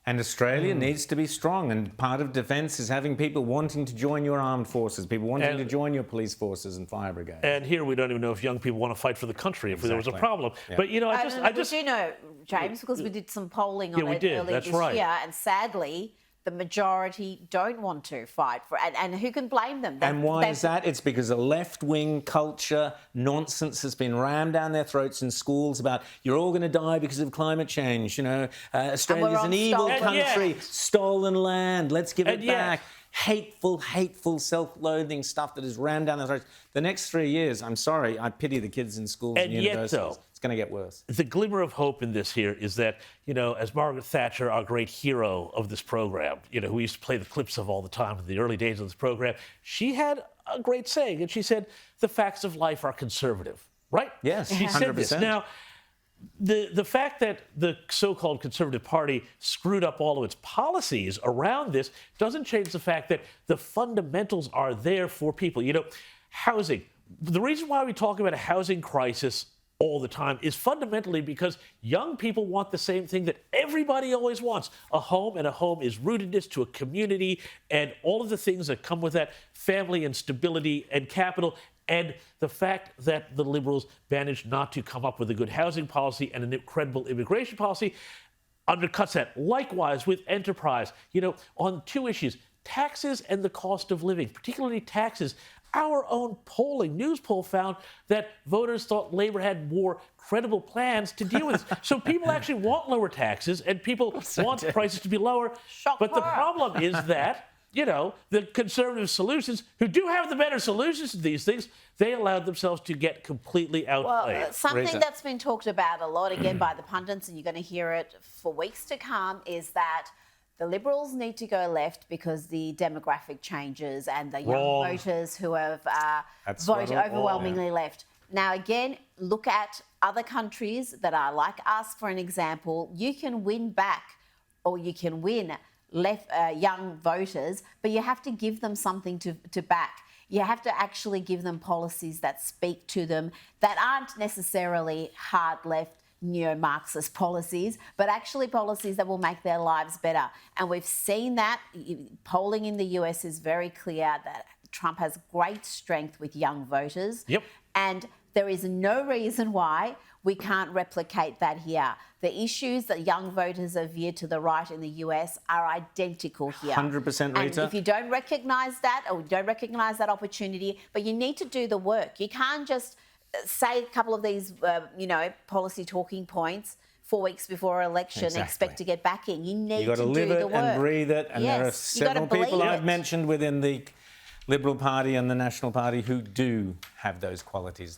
And Australia needs to be strong, and part of defence is having people wanting to join your armed forces, people wanting to join your police forces and fire brigades. And here we don't even know if young people want to fight for the country if there was a problem. Yeah. But you know, I just we do know, James, because we did some polling on it earlier this year, and sadly, the majority don't want to fight for it. And who can blame them? And why is that? It's because a left-wing culture nonsense has been rammed down their throats in schools about you're all going to die because of climate change. You know, Australia's an evil country, stolen land, let's give it back. Hateful, self-loathing stuff that is rammed down their throats. The next 3 years, I'm sorry, I pity the kids in schools and universities. Yet, though, it's going to get worse. The glimmer of hope in this here is that, you know, as Margaret Thatcher, our great hero of this program, you know, who we used to play the clips of all the time in the early days of this program, she had a great saying, and she said, the facts of life are conservative, right? Yes, she 100%. said this. Now, the fact that the so-called Conservative Party screwed up all of its policies around this doesn't change the fact that the fundamentals are there for people. You know, housing. The reason why we talk about a housing crisis all the time is fundamentally because young people want the same thing that everybody always wants, a home, and a home is rootedness to a community and all of the things that come with that, family and stability and capital. And the fact that the Liberals managed not to come up with a good housing policy and a credible immigration policy undercuts that. Likewise with enterprise, you know, on two issues, taxes and the cost of living, particularly taxes. Our own polling, news poll, found that voters thought Labor had more credible plans to deal with this. So people actually want lower taxes and people want prices to be lower. But the problem is that, you know, the conservative solutions, who do have the better solutions to these things, they allowed themselves to get completely outplayed. Well, something that's been talked about a lot, again, by the pundits, and you're going to hear it for weeks to come, is that the Liberals need to go left because the demographic changes and the young voters who have voted overwhelmingly left. Now, again, look at other countries that are like us, for an example. You can win back, or you can win young voters, but you have to give them something to back. You have to actually give them policies that speak to them, that aren't necessarily hard left, neo-Marxist policies, but actually policies that will make their lives better. And we've seen that. Polling in the US is very clear that Trump has great strength with young voters. Yep. And there is no reason why we can't replicate that here. The issues that young voters have veered to the right in the US are identical here. 100%, Rita. And if you don't recognise that, or don't recognise that opportunity, but you need to do the work. You can't just say a couple of these, policy talking points 4 weeks before an election and expect to get backing. You need to do the work. You've got to live it and breathe it. And there are several people I've mentioned within the Liberal Party and the National Party who do have those qualities.